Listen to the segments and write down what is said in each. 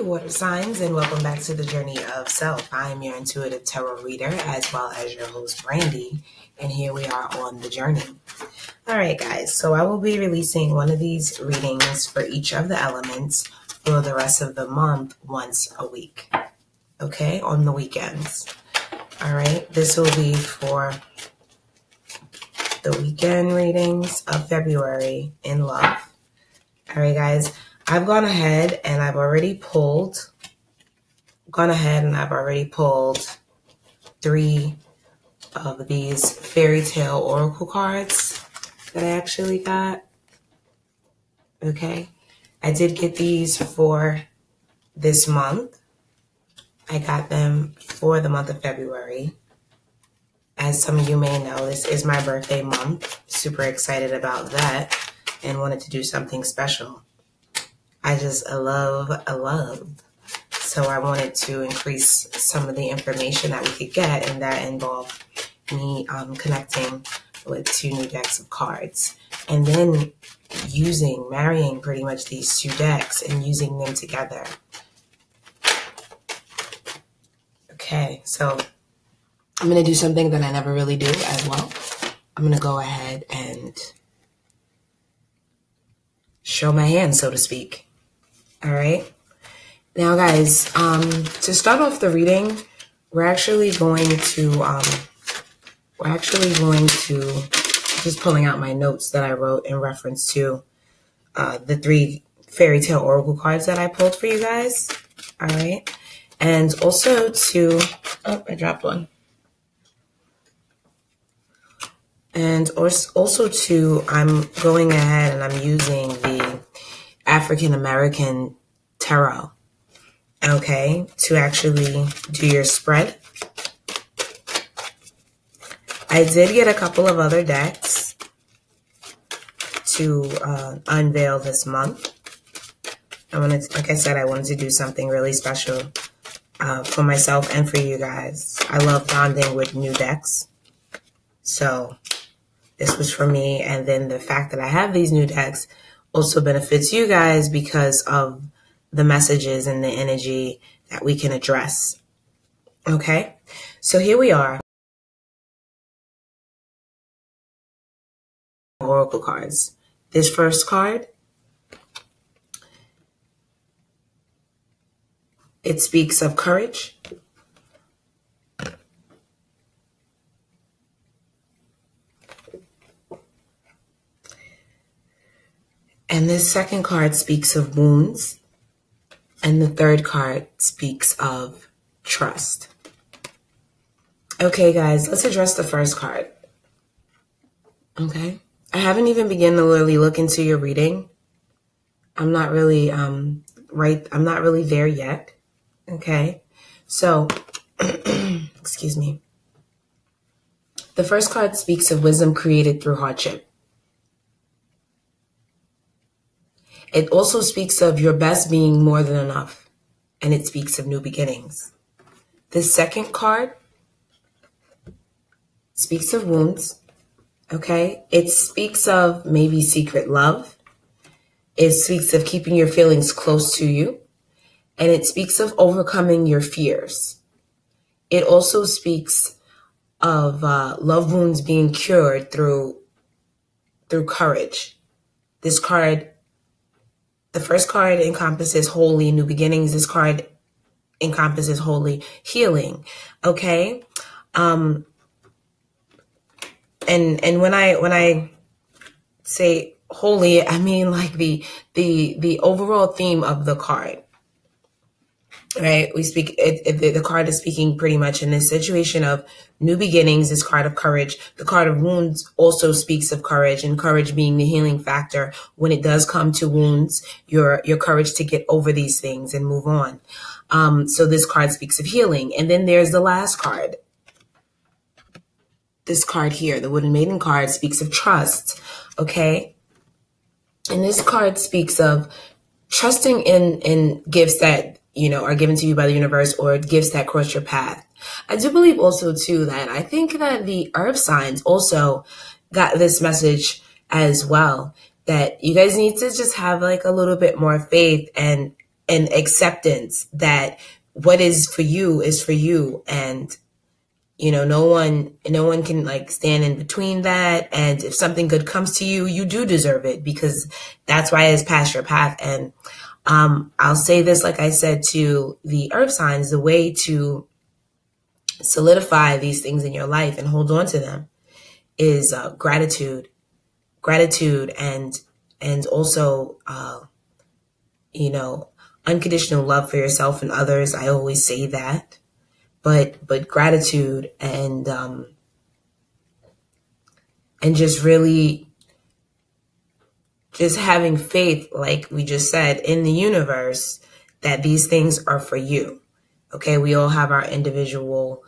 water signs, and welcome back to the Journey of Self. I am your intuitive tarot reader as well as your host, Brandy, and here we are on the journey. All right, guys, so I will be releasing one of these readings for each of the elements for the rest of the month once a week, okay, on the weekends. All right, this will be for the weekend readings of February in love. All right, guys. I've gone ahead and I've already pulled 3 of these fairy tale oracle cards that I actually got. Okay. I did get these for this month. I got them for the month of February. As some of you may know, this is my birthday month. Super excited about that and wanted to do something special. I love. So I wanted to increase some of the information that we could get, and that involved me connecting with 2 new decks of cards. And then marrying pretty much these 2 decks and using them together. Okay, so I'm going to do something that I never really do as well. I'm going to go ahead and show my hand, so to speak. All right. Now, guys, to start off the reading, we're actually going to just pulling out my notes that I wrote in reference to the 3 fairy tale oracle cards that I pulled for you guys. All right. And also I dropped one. And also I'm going ahead and I'm using the African American tarot, okay, to actually do your spread. I did get a couple of other decks to unveil this month. Like I said, I wanted to do something really special for myself and for you guys. I love bonding with new decks. So this was for me. And then the fact that I have these new decks also benefits you guys because of the messages and the energy that we can address. Okay, so here we are. Oracle cards. This first card, it speaks of courage. And this second card speaks of wounds. And the third card speaks of trust. Okay, guys, let's address the first card. Okay. I haven't even begun to really look into your reading. I'm not really I'm not really there yet. Okay. So, excuse me. The first card speaks of wisdom created through hardship. It also speaks of your best being more than enough, and it speaks of new beginnings. The second card speaks of wounds, okay? It speaks of maybe secret love. It speaks of keeping your feelings close to you, and it speaks of overcoming your fears. It also speaks of love wounds being cured through courage. This card, the first card encompasses holy new beginnings. This card encompasses holy healing. Okay. And when I say holy, I mean like the overall theme of the card. Right? The card is speaking pretty much in this situation of new beginnings, this card of courage. The card of wounds also speaks of courage, and courage being the healing factor when it does come to wounds, your courage to get over these things and move on. So this card speaks of healing. And then there's the last card. This card here, the Wooden Maiden card, speaks of trust. Okay. And this card speaks of trusting in gifts that, are given to you by the universe, or gifts that cross your path. I do believe also, too, that I think that the earth signs also got this message as well, that you guys need to just have like a little bit more faith and and acceptance that what is for you is for you. And, you know, no one can like stand in between that. And if something good comes to you, you do deserve it, because that's why it's past your path. And I'll say this, like I said, to the earth signs, the way to solidify these things in your life and hold on to them is gratitude, and also, you know, unconditional love for yourself and others. I always say that, but gratitude and just really just having faith, like we just said, in the universe, that these things are for you. Okay, we all have our individual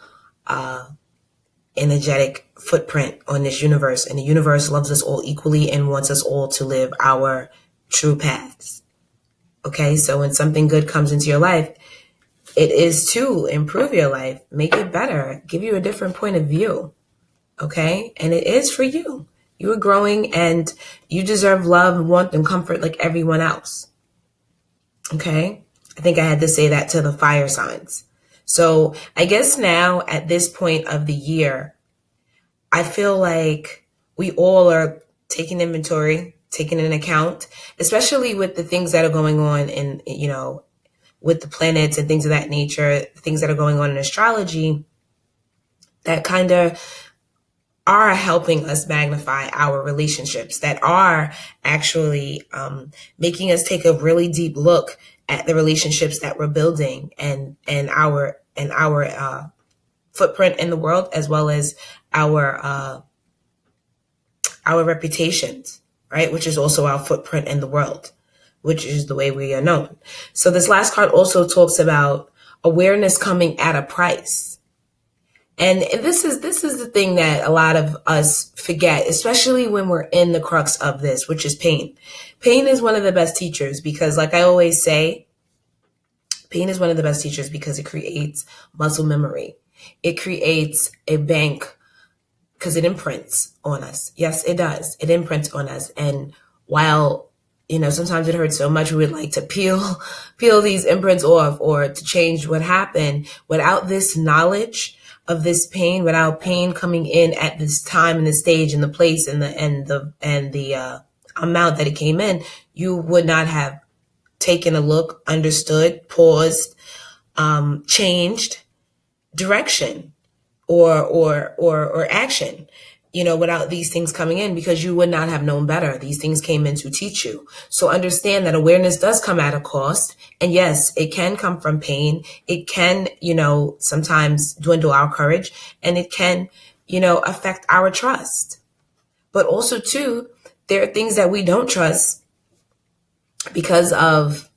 energetic footprint on this universe, and the universe loves us all equally and wants us all to live our true paths. Okay, so when something good comes into your life, it is to improve your life, make it better, give you a different point of view. Okay, and it is for you. You are growing and you deserve love, warmth, and comfort like everyone else. Okay, I think I had to say that to the fire signs. So I guess now at this point of the year, I feel like we all are taking inventory, taking an account, especially with the things that are going on in, you know, with the planets and things of that nature, things that are going on in astrology that kind of are helping us magnify our relationships, that are actually making us take a really deep look at the relationships that we're building and our footprint in the world, as well as our reputations, right? Which is also our footprint in the world, which is the way we are known. So this last card also talks about awareness coming at a price. And this is the thing that a lot of us forget, especially when we're in the crux of this, which is pain. Pain is one of the best teachers, because like I always say, pain is one of the best teachers because it creates muscle memory. It creates a bank because it imprints on us. Yes, it does. It imprints on us. And while, you know, sometimes it hurts so much, we would like to peel these imprints off or to change what happened. Without this knowledge of this pain, without pain coming in at this time and the stage and the place and the amount that it came in, you would not have taken a look, understood, paused, changed direction or action, you know, without these things coming in, because you would not have known better. These things came in to teach you. So understand that awareness does come at a cost. And yes, it can come from pain. It can, you know, sometimes dwindle our courage, and it can, you know, affect our trust. But also too, there are things that we don't trust because of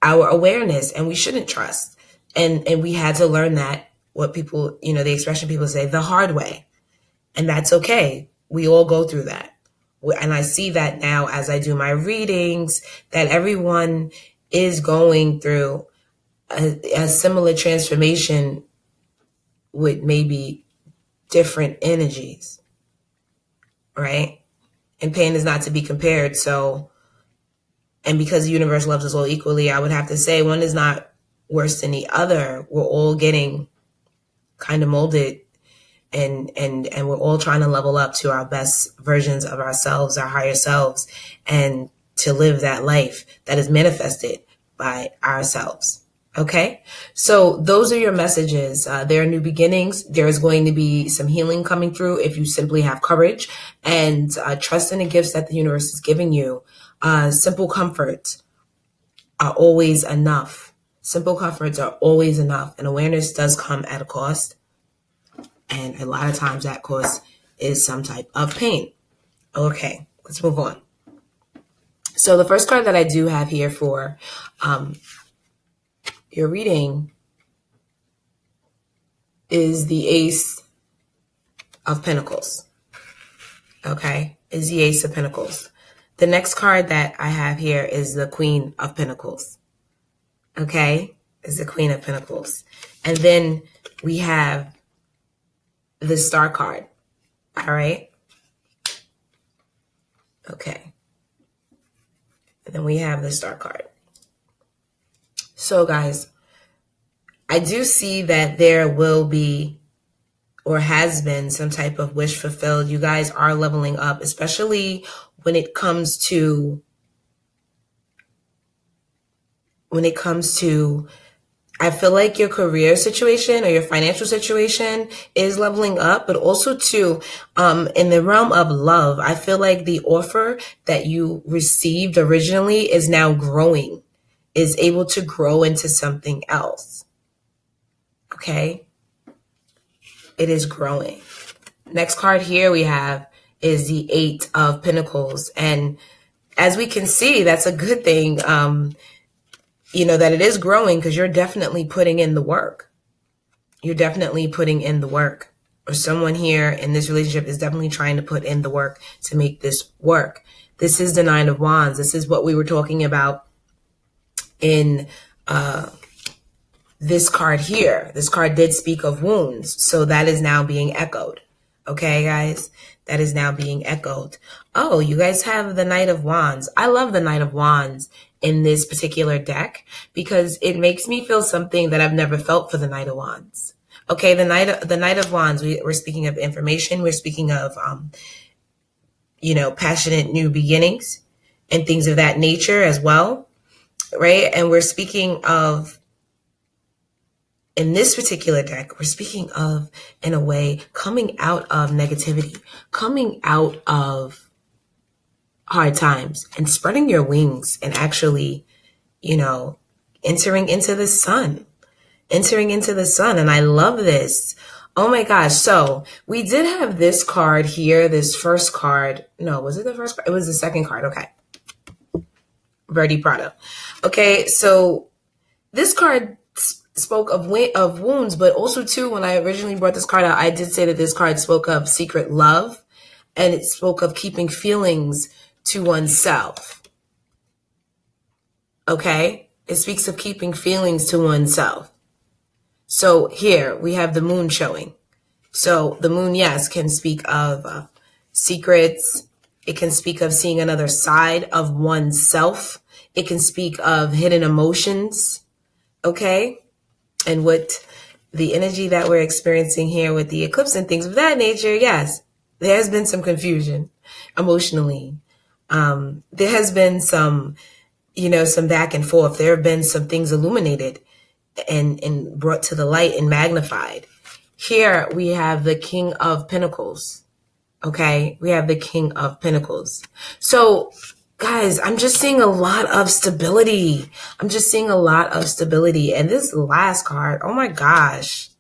our awareness, and we shouldn't trust. And we had to learn that, what people, you know, the expression people say, the hard way. And that's okay. We all go through that. And I see that now as I do my readings, that everyone is going through a similar transformation with maybe different energies, right? And pain is not to be compared. So, and because the universe loves us all equally, I would have to say one is not worse than the other. We're all getting kind of molded, and we're all trying to level up to our best versions of ourselves, our higher selves, and to live that life that is manifested by ourselves. Okay, so those are your messages. There are new beginnings. There is going to be some healing coming through if you simply have courage and trust in the gifts that the universe is giving you. Simple comforts are always enough. Simple comforts are always enough. And awareness does come at a cost. And a lot of times that cost is some type of pain. Okay, let's move on. So the first card that I do have here for your reading is the Ace of Pentacles. Okay, is the Ace of Pentacles. The next card that I have here is the Queen of Pentacles. Okay, is the Queen of Pentacles. And then we have the Star card. All right. Okay. And then we have the Star card. So guys, I do see that there will be or has been some type of wish fulfilled. You guys are leveling up, especially when it comes to I feel like your career situation or your financial situation is leveling up, but also too, in the realm of love, I feel like the offer that you received originally is now growing, is able to grow into something else. Okay. It is growing. Next card here we have is the 8 of Pentacles. And as we can see, that's a good thing. That it is growing because you're definitely putting in the work. You're definitely putting in the work. Or someone here in this relationship is definitely trying to put in the work to make this work. This is the 9 of Wands. This is what we were talking about in this card here. This card did speak of wounds. So that is now being echoed. Okay, guys? That is now being echoed. Oh, you guys have the Knight of Wands. I love the Knight of Wands in this particular deck because it makes me feel something that I've never felt for the Knight of Wands. Okay, the Knight of Wands, we're speaking of information. We're speaking of, passionate new beginnings and things of that nature as well, right? And we're speaking of, in this particular deck, we're speaking of, in a way, coming out of negativity, coming out of hard times and spreading your wings and actually, entering into the sun. And I love this. Oh my gosh. So we did have this card here, this first card. No, was it the first card? It was the second card. Okay. Verdi Prado. Okay. So this card spoke of wounds, but also too, when I originally brought this card out, I did say that this card spoke of secret love and it spoke of keeping feelings to oneself. Okay? It speaks of keeping feelings to oneself. So here we have the moon showing. So the moon, yes, can speak of secrets. It can speak of seeing another side of oneself. It can speak of hidden emotions. Okay? And what the energy that we're experiencing here with the eclipse and things of that nature, yes, there has been some confusion emotionally. There has been some back and forth. There have been some things illuminated and brought to the light and magnified. Here we have the King of Pentacles. Okay, we have the King of Pentacles. So guys, I'm just seeing a lot of stability. And this last card, oh my gosh.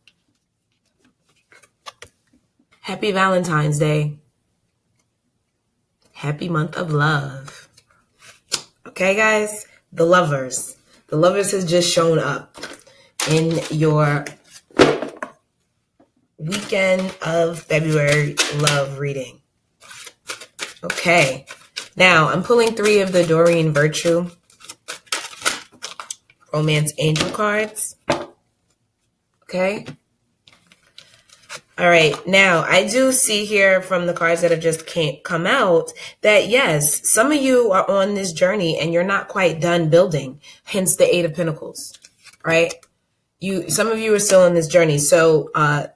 Happy Valentine's Day. Happy month of love. Okay, guys? The Lovers. The Lovers has just shown up in your weekend of February love reading. Okay. Now, I'm pulling 3 of the Doreen Virtue Romance Angel cards. Okay. All right. Now, I do see here from the cards that have just come out that, yes, some of you are on this journey and you're not quite done building, hence the 8 of Pentacles, right? Some of you are still on this journey. So the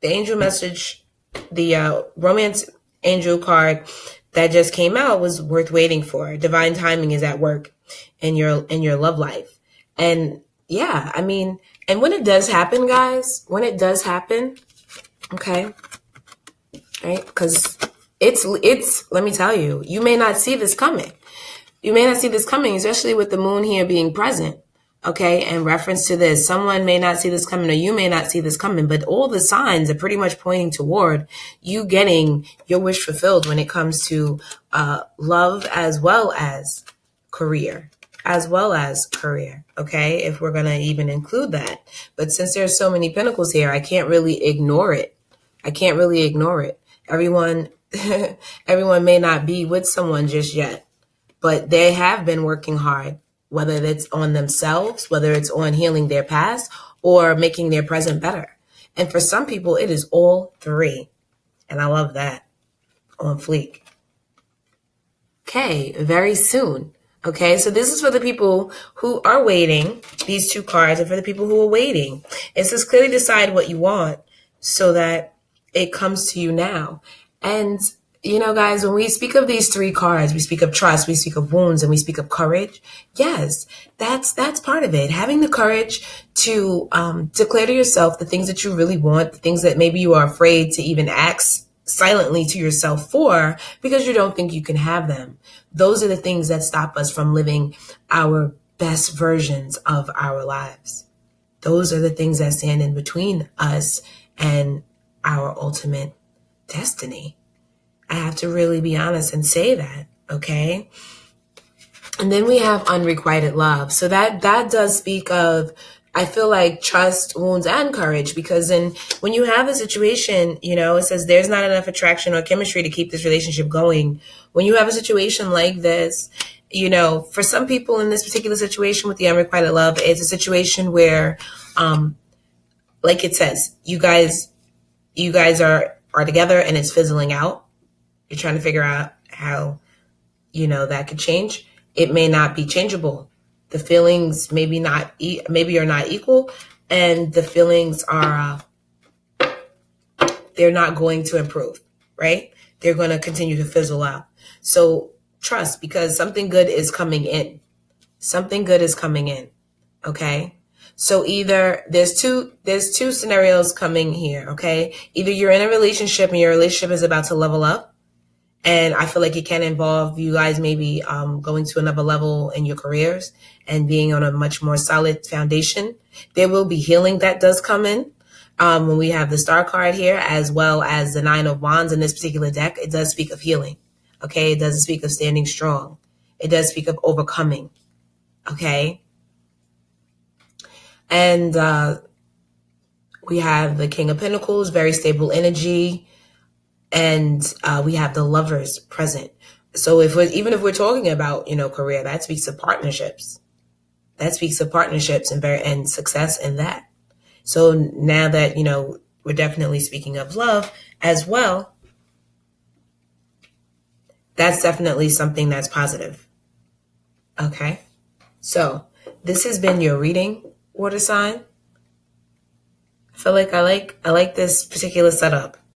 angel message, the romance angel card that just came out was worth waiting for. Divine timing is at work in your love life. And yeah, I mean, and when it does happen, guys, okay, right? Because it's, let me tell you, you may not see this coming. Especially with the moon here being present. Okay, in reference to this, someone may not see this coming or you may not see this coming, but all the signs are pretty much pointing toward you getting your wish fulfilled when it comes to love as well as career. Okay, if we're going to even include that. But since there's so many pentacles here, I can't really ignore it. Everyone may not be with someone just yet, but they have been working hard. Whether it's on themselves, whether it's on healing their past or making their present better. And for some people, it is all 3. And I love that. On fleek. Okay, very soon. Okay, so this is for the people who are waiting. These two cards are for the people who are waiting. It says clearly decide what you want so that it comes to you now. And, you know, guys, when we speak of these three cards, we speak of trust, we speak of wounds, and we speak of courage. Yes, that's part of it. Having the courage to declare to yourself the things that you really want, the things that maybe you are afraid to even ask silently to yourself for because you don't think you can have them. Those are the things that stop us from living our best versions of our lives. Those are the things that stand in between us and our ultimate destiny. I have to really be honest and say that, okay? And then we have unrequited love. So that does speak of, I feel like, trust, wounds, and courage, because when you have a situation, you know, it says there's not enough attraction or chemistry to keep this relationship going. When you have a situation like this, you know, for some people in this particular situation with the unrequited love, it's a situation where, like it says, you guys are together and it's fizzling out. You're trying to figure out how, you know, that could change. It may not be changeable. The feelings maybe are not equal, and the feelings are they're not going to improve, right? They're going to continue to fizzle out. So trust, because something good is coming in. Something good is coming in. Okay? So either there's two scenarios coming here, okay? Either you're in a relationship and your relationship is about to level up, and I feel like it can involve you guys maybe going to another level in your careers and being on a much more solid foundation. There will be healing that does come in when we have the Star card here, as well as the Nine of Wands in this particular deck. It does speak of healing, okay? It does speak of standing strong. It does speak of overcoming, okay? And we have the King of Pentacles, very stable energy. And we have the Lovers present. So even if we're talking about, you know, career, that speaks of partnerships. That speaks of partnerships and success in that. So now that, you know, we're definitely speaking of love as well, that's definitely something that's positive. Okay. So this has been your reading, water sign. I feel like I like this particular setup.